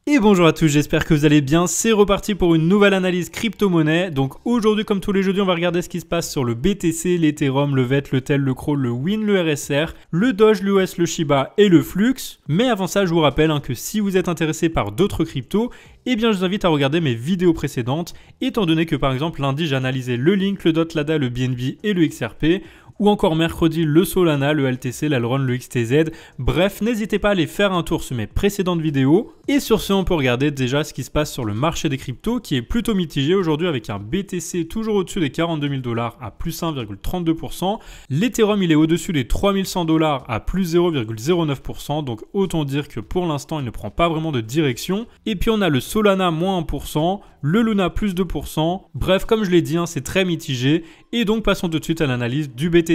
Et bonjour à tous, j'espère que vous allez bien, c'est reparti pour une nouvelle analyse crypto-monnaie. Donc aujourd'hui, comme tous les jeudis, on va regarder ce qui se passe sur le BTC, l'Ethereum, le VET, le TEL, le CRO, le WIN, le RSR, le Doge, l'US, le Shiba et le Flux. Mais avant ça, je vous rappelle que si vous êtes intéressé par d'autres cryptos, eh bien je vous invite à regarder mes vidéos précédentes, étant donné que par exemple lundi, j'ai analysé le Link, le DOT, l'ADA, le BNB et le XRP. Ou encore mercredi le Solana, le LTC, l'Elrond, le XTZ. Bref, n'hésitez pas à aller faire un tour sur mes précédentes vidéos. Et sur ce, on peut regarder déjà ce qui se passe sur le marché des cryptos qui est plutôt mitigé aujourd'hui avec un BTC toujours au-dessus des 42 000 $ à plus 1,32%. L'Ethereum, il est au-dessus des 3100 $ à plus 0,09%. Donc autant dire que pour l'instant, il ne prend pas vraiment de direction. Et puis on a le Solana moins 1%, le Luna plus 2%. Bref, comme je l'ai dit, c'est très mitigé. Et donc passons tout de suite à l'analyse du BTC.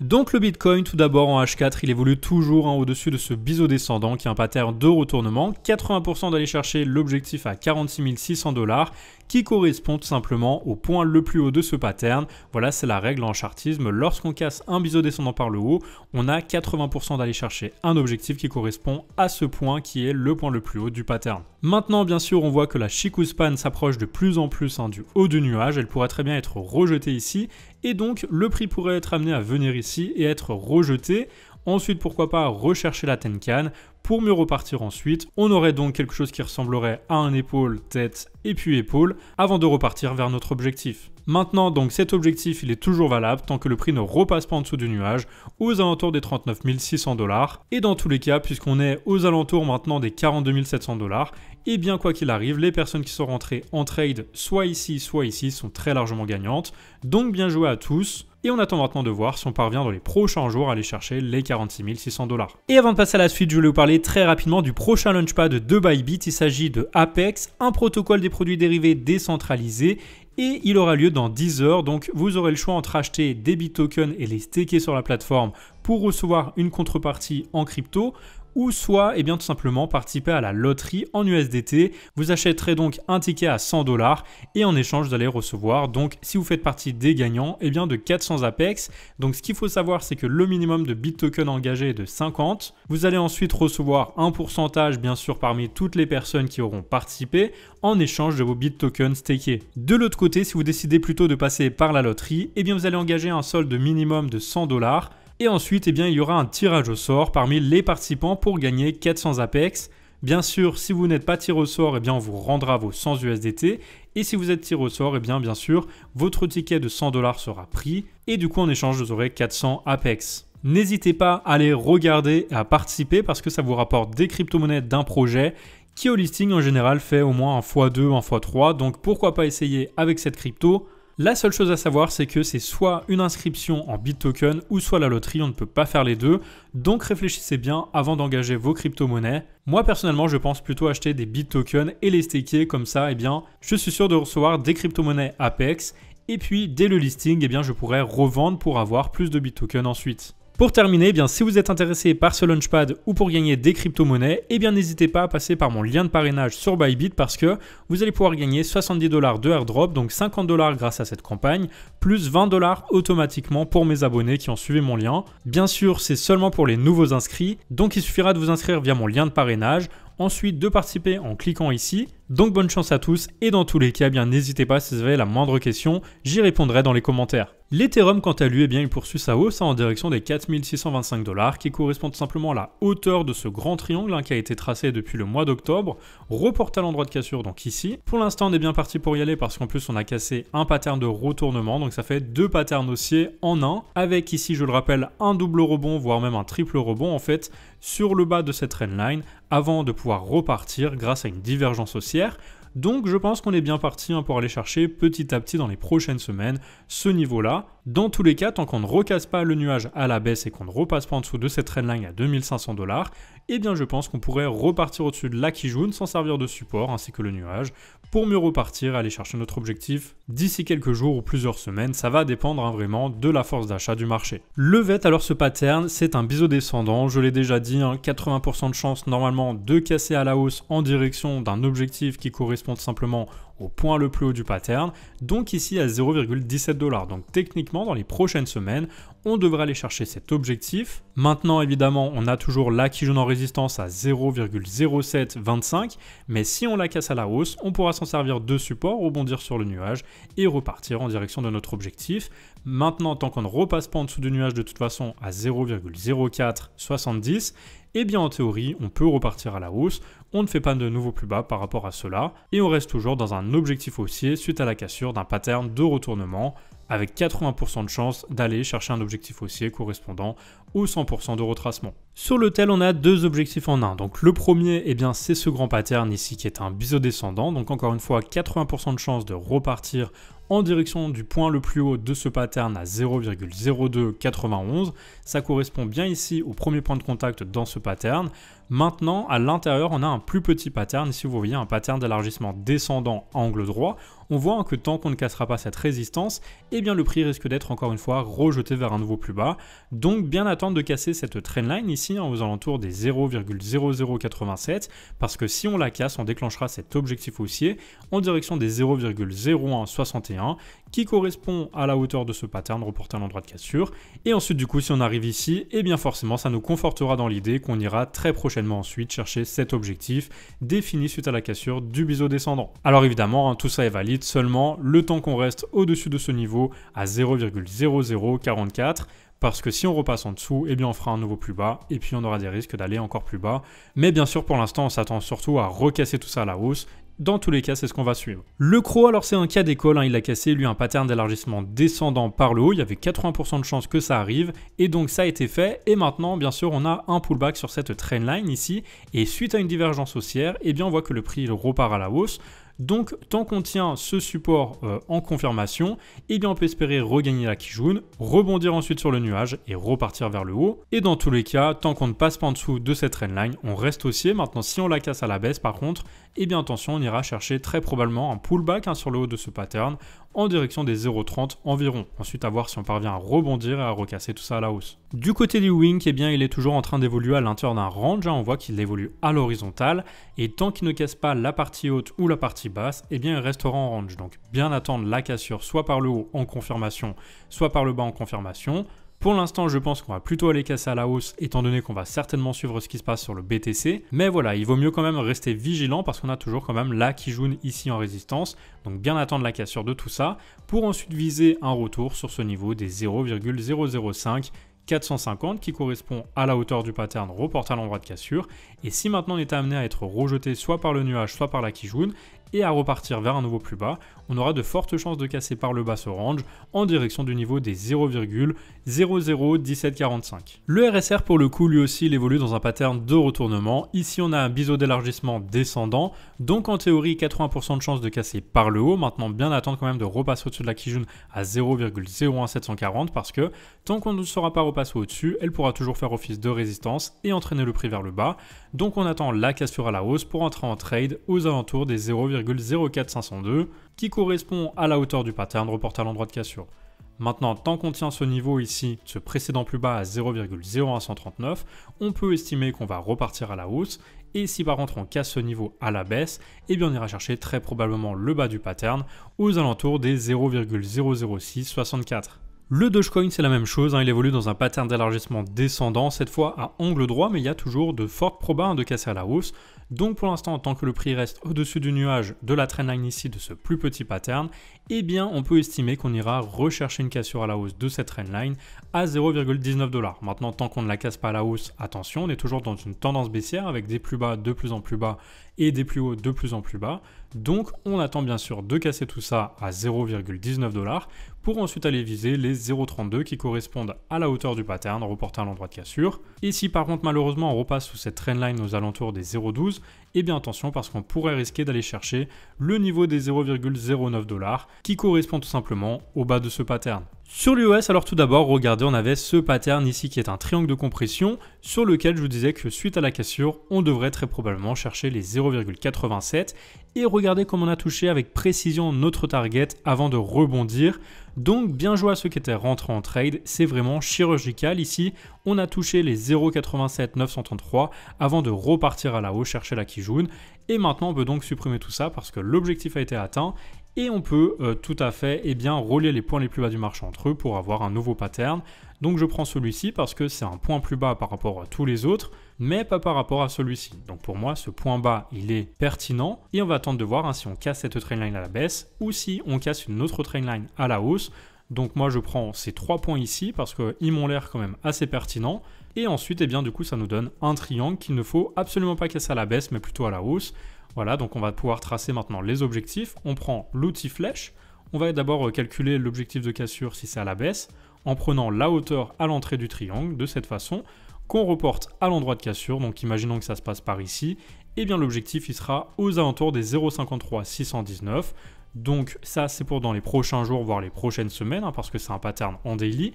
Donc le Bitcoin, tout d'abord en H4, il évolue toujours au-dessus de ce biseau descendant qui est un pattern de retournement. 80% d'aller chercher l'objectif à 46 600 $ qui correspond tout simplement au point le plus haut de ce pattern. Voilà, c'est la règle en chartisme. Lorsqu'on casse un biseau descendant par le haut, on a 80% d'aller chercher un objectif qui correspond à ce point qui est le point le plus haut du pattern. Maintenant, bien sûr, on voit que la Chikou Span s'approche de plus en plus du haut du nuage. Elle pourrait très bien être rejetée ici. Et donc, le prix pourrait être amené à venir ici et être rejeté. Ensuite, pourquoi pas rechercher la Tenkan pour mieux repartir ensuite. On aurait donc quelque chose qui ressemblerait à un épaule, tête et puis épaule avant de repartir vers notre objectif. Maintenant, donc cet objectif, il est toujours valable tant que le prix ne repasse pas en dessous du nuage aux alentours des 39 600 $. Et dans tous les cas, puisqu'on est aux alentours maintenant des 42 700 $, et bien quoi qu'il arrive, les personnes qui sont rentrées en trade soit ici sont très largement gagnantes. Donc bien joué à tous. Et on attend maintenant de voir si on parvient dans les prochains jours à aller chercher les 46 600 $. Et avant de passer à la suite, je voulais vous parler très rapidement du prochain launchpad de Bybit. Il s'agit de Apex, un protocole des produits dérivés décentralisé. Et il aura lieu dans 10 heures. Donc vous aurez le choix entre acheter des BitTokens et les staker sur la plateforme pour recevoir une contrepartie en crypto. Ou soit, tout simplement participer à la loterie en USDT. Vous achèterez donc un ticket à 100 $ et en échange, vous allez recevoir, donc si vous faites partie des gagnants, de 400 Apex. Donc ce qu'il faut savoir, c'est que le minimum de BitToken engagé est de 50. Vous allez ensuite recevoir un pourcentage, bien sûr, parmi toutes les personnes qui auront participé en échange de vos BitTokens stakés. De l'autre côté, si vous décidez plutôt de passer par la loterie, vous allez engager un solde minimum de 100 $. Et ensuite, il y aura un tirage au sort parmi les participants pour gagner 400 Apex. Bien sûr, si vous n'êtes pas tiré au sort, on vous rendra vos 100 USDT. Et si vous êtes tiré au sort, bien sûr, votre ticket de 100 $ sera pris. Et du coup, en échange, vous aurez 400 Apex. N'hésitez pas à aller regarder et à participer parce que ça vous rapporte des crypto-monnaies d'un projet qui au listing en général fait au moins un x2, un x3. Donc pourquoi pas essayer avec cette crypto ? La seule chose à savoir, c'est que c'est soit une inscription en BitToken ou soit la loterie, on ne peut pas faire les deux. Donc réfléchissez bien avant d'engager vos crypto-monnaies. Moi personnellement, je pense plutôt acheter des BitTokens et les staker comme ça, je suis sûr de recevoir des crypto-monnaies Apex. Et puis dès le listing, je pourrais revendre pour avoir plus de BitTokens ensuite. Pour terminer, si vous êtes intéressé par ce launchpad ou pour gagner des crypto-monnaies, n'hésitez pas à passer par mon lien de parrainage sur Bybit parce que vous allez pouvoir gagner 70 $ de airdrop, donc 50 $ grâce à cette campagne, plus 20 $ automatiquement pour mes abonnés qui ont suivi mon lien. Bien sûr, c'est seulement pour les nouveaux inscrits, donc il suffira de vous inscrire via mon lien de parrainage. Ensuite, de participer en cliquant ici. Donc bonne chance à tous et dans tous les cas, n'hésitez pas si vous avez la moindre question, j'y répondrai dans les commentaires. L'Ethereum, quant à lui, il poursuit sa hausse en direction des 4625 $ qui correspond tout simplement à la hauteur de ce grand triangle qui a été tracé depuis le mois d'octobre, reporté à l'endroit de cassure, donc ici. Pour l'instant, on est bien parti pour y aller parce qu'en plus, on a cassé un pattern de retournement, donc ça fait deux patterns haussiers en un, avec ici, je le rappelle, un double rebond, voire même un triple rebond en fait, sur le bas de cette trendline, avant de pouvoir repartir grâce à une divergence haussière. Donc je pense qu'on est bien parti pour aller chercher petit à petit dans les prochaines semaines ce niveau-là. Dans tous les cas, tant qu'on ne recasse pas le nuage à la baisse et qu'on ne repasse pas en dessous de cette trendline à 2500 $, je pense qu'on pourrait repartir au-dessus de la Kijun sans servir de support ainsi que le nuage pour mieux repartir et aller chercher notre objectif d'ici quelques jours ou plusieurs semaines. Ça va dépendre vraiment de la force d'achat du marché. Le VET, alors ce pattern, c'est un biseau descendant. Je l'ai déjà dit, 80% de chance normalement de casser à la hausse en direction d'un objectif qui correspond simplement au point le plus haut du pattern, donc ici à 0,17 $. Donc techniquement, dans les prochaines semaines, on devrait aller chercher cet objectif. Maintenant, évidemment, on a toujours la Kijun en résistance à 0,0725, mais si on la casse à la hausse, on pourra s'en servir de support, rebondir sur le nuage et repartir en direction de notre objectif. Maintenant, tant qu'on ne repasse pas en dessous du nuage de toute façon à 0,0470, eh bien en théorie, on peut repartir à la hausse, on ne fait pas de nouveau plus bas par rapport à cela, et on reste toujours dans un objectif haussier suite à la cassure d'un pattern de retournement, avec 80% de chance d'aller chercher un objectif haussier correspondant au 100% de retracement. Sur le tel, on a deux objectifs en un. Donc le premier, eh bien, c'est ce grand pattern ici qui est un biseau descendant. Donc encore une fois, 80% de chance de repartir en direction du point le plus haut de ce pattern à 0,0291. Ça correspond bien ici au premier point de contact dans ce pattern. Maintenant, à l'intérieur, on a un plus petit pattern. Ici, vous voyez un pattern d'élargissement descendant à angle droit. On voit que tant qu'on ne cassera pas cette résistance, eh bien le prix risque d'être encore une fois rejeté vers un nouveau plus bas. Donc bien attendre de casser cette trendline ici aux alentours des 0,0087 parce que si on la casse, on déclenchera cet objectif haussier en direction des 0,0161 qui correspond à la hauteur de ce pattern reporté à l'endroit de cassure. Et ensuite du coup, si on arrive ici, eh bien forcément ça nous confortera dans l'idée qu'on ira très prochainement ensuite chercher cet objectif défini suite à la cassure du biseau descendant. Alors évidemment, tout ça est valide seulement le temps qu'on reste au-dessus de ce niveau à 0,0044 parce que si on repasse en dessous, eh bien on fera un nouveau plus bas et puis on aura des risques d'aller encore plus bas. Mais bien sûr, pour l'instant, on s'attend surtout à recasser tout ça à la hausse. Dans tous les cas, c'est ce qu'on va suivre. Le CRO, alors c'est un cas d'école, il a cassé lui un pattern d'élargissement descendant par le haut, il y avait 80% de chances que ça arrive, et donc ça a été fait, et maintenant, bien sûr, on a un pullback sur cette trendline ici, et suite à une divergence haussière, eh bien on voit que le prix il repart à la hausse. Donc, tant qu'on tient ce support en confirmation, eh bien on peut espérer regagner la Kijun, rebondir ensuite sur le nuage et repartir vers le haut. Et dans tous les cas, tant qu'on ne passe pas en dessous de cette trendline, on reste haussier. Maintenant, si on la casse à la baisse, par contre, eh bien attention, on ira chercher très probablement un pullback sur le haut de ce pattern en direction des 0,30 environ. Ensuite, à voir si on parvient à rebondir et à recasser tout ça à la hausse. Du côté du Wink, eh bien, il est toujours en train d'évoluer à l'intérieur d'un range. On voit qu'il évolue à l'horizontale. Et tant qu'il ne casse pas la partie haute ou la partie basse, eh bien, il restera en range. Donc, bien attendre la cassure soit par le haut en confirmation, soit par le bas en confirmation. Pour l'instant, je pense qu'on va plutôt aller casser à la hausse, étant donné qu'on va certainement suivre ce qui se passe sur le BTC. Mais voilà, il vaut mieux quand même rester vigilant parce qu'on a toujours quand même la Kijun ici en résistance. Donc bien attendre la cassure de tout ça pour ensuite viser un retour sur ce niveau des 0,005 450 qui correspond à la hauteur du pattern reporté à l'endroit de cassure. Et si maintenant on est amené à être rejeté soit par le nuage, soit par la Kijun, et à repartir vers un nouveau plus bas, on aura de fortes chances de casser par le bas ce range en direction du niveau des 0,001745. Le RSR pour le coup lui aussi il évolue dans un pattern de retournement. Ici on a un biseau d'élargissement descendant, donc en théorie 80% de chances de casser par le haut. Maintenant bien attendre quand même de repasser au-dessus de la Kijun à 0,01740 parce que tant qu'on ne sera pas repassé au-dessus, elle pourra toujours faire office de résistance et entraîner le prix vers le bas. Donc on attend la cassure à la hausse pour entrer en trade aux alentours des 0,04502 qui correspond à la hauteur du pattern reporté à l'endroit de cassure. Maintenant, tant qu'on tient ce niveau ici, ce précédent plus bas à 0,0139, on peut estimer qu'on va repartir à la hausse. Et si par contre on casse ce niveau à la baisse, eh bien on ira chercher très probablement le bas du pattern aux alentours des 0,00664. Le Dogecoin, c'est la même chose, il évolue dans un pattern d'élargissement descendant, cette fois à angle droit, mais il y a toujours de fortes probas de casser à la hausse. Donc pour l'instant, tant que le prix reste au-dessus du nuage de la trendline ici, de ce plus petit pattern, eh bien on peut estimer qu'on ira rechercher une cassure à la hausse de cette trendline à 0,19 $. Maintenant, tant qu'on ne la casse pas à la hausse, attention, on est toujours dans une tendance baissière avec des plus bas de plus en plus bas et des plus hauts de plus en plus bas. Donc on attend bien sûr de casser tout ça à 0,19 $ pour ensuite aller viser les 0,32 qui correspondent à la hauteur du pattern reporté à l'endroit de cassure. Et si par contre malheureusement on repasse sous cette trendline aux alentours des 0,12, eh bien attention parce qu'on pourrait risquer d'aller chercher le niveau des 0,09 $ qui correspond tout simplement au bas de ce pattern. Sur l'US, alors tout d'abord, regardez, on avait ce pattern ici qui est un triangle de compression sur lequel je vous disais que suite à la cassure, on devrait très probablement chercher les 0,87 et regardez comme on a touché avec précision notre target avant de rebondir. Donc bien joué à ceux qui étaient rentrés en trade, c'est vraiment chirurgical ici. On a touché les 0,87 933 avant de repartir à la hausse chercher la Kijun Et maintenant on peut donc supprimer tout ça parce que l'objectif a été atteint. Et on peut tout à fait relier les points les plus bas du marché entre eux pour avoir un nouveau pattern. Donc je prends celui-ci parce que c'est un point plus bas par rapport à tous les autres, mais pas par rapport à celui-ci. Donc pour moi, ce point bas, il est pertinent et on va attendre de voir si on casse cette trendline à la baisse ou si on casse une autre trendline à la hausse. Donc moi, je prends ces 3 points ici parce qu'ils m'ont l'air quand même assez pertinents. Et ensuite, du coup, ça nous donne un triangle qu'il ne faut absolument pas casser à la baisse, mais plutôt à la hausse. Voilà, donc on va pouvoir tracer maintenant les objectifs. On prend l'outil flèche. On va d'abord calculer l'objectif de cassure si c'est à la baisse, en prenant la hauteur à l'entrée du triangle, de cette façon, qu'on reporte à l'endroit de cassure. Donc imaginons que ça se passe par ici. Et bien l'objectif, il sera aux alentours des 0,53 619. Donc ça, c'est pour dans les prochains jours, voire les prochaines semaines, parce que c'est un pattern en daily.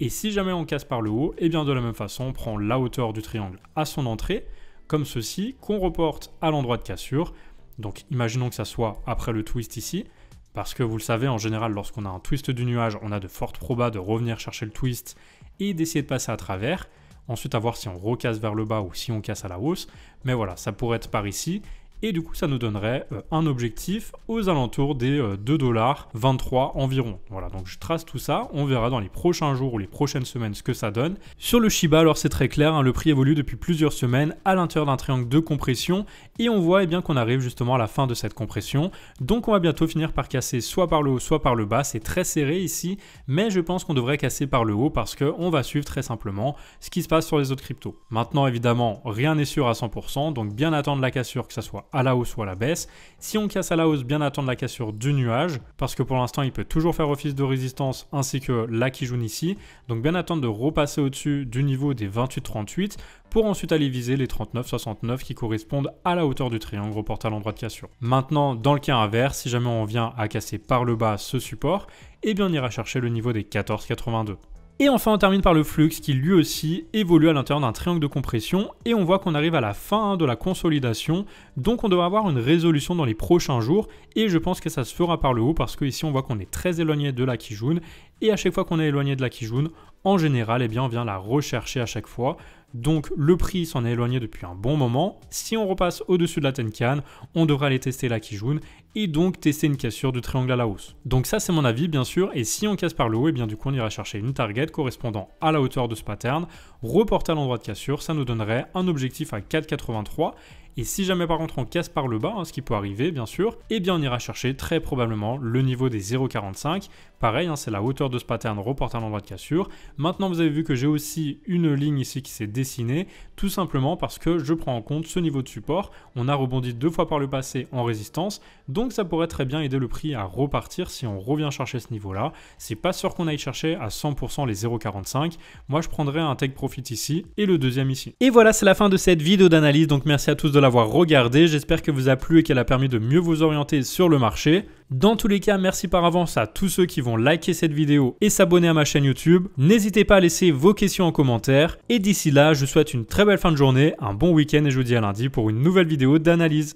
Et si jamais on casse par le haut, et bien de la même façon, on prend la hauteur du triangle à son entrée, comme ceci, qu'on reporte à l'endroit de cassure. Donc imaginons que ça soit après le twist ici, parce que vous le savez, en général, lorsqu'on a un twist du nuage, on a de fortes probas de revenir chercher le twist et d'essayer de passer à travers. Ensuite, à voir si on recasse vers le bas ou si on casse à la hausse. Mais voilà, ça pourrait être par ici. Et du coup, ça nous donnerait un objectif aux alentours des 2,23$ environ. Voilà, donc je trace tout ça. On verra dans les prochains jours ou les prochaines semaines ce que ça donne. Sur le Shiba, alors c'est très clair, le prix évolue depuis plusieurs semaines à l'intérieur d'un triangle de compression. Et on voit qu'on arrive justement à la fin de cette compression. Donc on va bientôt finir par casser soit par le haut, soit par le bas. C'est très serré ici, mais je pense qu'on devrait casser par le haut parce qu'on va suivre très simplement ce qui se passe sur les autres cryptos. Maintenant, évidemment, rien n'est sûr à 100%, donc bien attendre la cassure, que ça soit à la hausse ou à la baisse. Si on casse à la hausse, bien attendre la cassure du nuage, parce que pour l'instant, il peut toujours faire office de résistance, ainsi que la Kijun ici. Donc bien attendre de repasser au-dessus du niveau des 28,38 pour ensuite aller viser les 39,69 qui correspondent à la hauteur du triangle reporté à l'endroit de cassure. Maintenant, dans le cas inverse, si jamais on vient à casser par le bas ce support, eh bien on ira chercher le niveau des 14,82. Et enfin, on termine par le flux qui lui aussi évolue à l'intérieur d'un triangle de compression et on voit qu'on arrive à la fin de la consolidation. Donc on devrait avoir une résolution dans les prochains jours et je pense que ça se fera par le haut parce qu'ici on voit qu'on est très éloigné de la Kijun et à chaque fois qu'on est éloigné de la Kijun, en général, on vient la rechercher à chaque fois. Donc le prix s'en est éloigné depuis un bon moment. Si on repasse au-dessus de la Tenkan, on devrait aller tester la Kijun et donc tester une cassure du triangle à la hausse. Donc ça c'est mon avis bien sûr, et si on casse par le haut, et bien du coup on ira chercher une target correspondant à la hauteur de ce pattern, reporter à l'endroit de cassure, ça nous donnerait un objectif à 4,83. Et si jamais par contre on casse par le bas, ce qui peut arriver bien sûr, eh bien on ira chercher très probablement le niveau des 0,45. Pareil, c'est la hauteur de ce pattern reporté à l'endroit de cassure. Maintenant vous avez vu que j'ai aussi une ligne ici qui s'est dessinée, tout simplement parce que je prends en compte ce niveau de support. On a rebondi 2 fois par le passé en résistance, donc ça pourrait très bien aider le prix à repartir si on revient chercher ce niveau-là. C'est pas sûr qu'on aille chercher à 100% les 0,45. Moi je prendrais un take profit ici et le deuxième ici. Et voilà, c'est la fin de cette vidéo d'analyse, donc merci à tous de l'avoir regardé. J'espère que vous a plu et qu'elle a permis de mieux vous orienter sur le marché. Dans tous les cas, merci par avance à tous ceux qui vont liker cette vidéo et s'abonner à ma chaîne YouTube. N'hésitez pas à laisser vos questions en commentaire. Et d'ici là, je vous souhaite une très belle fin de journée, un bon week-end et je vous dis à lundi pour une nouvelle vidéo d'analyse.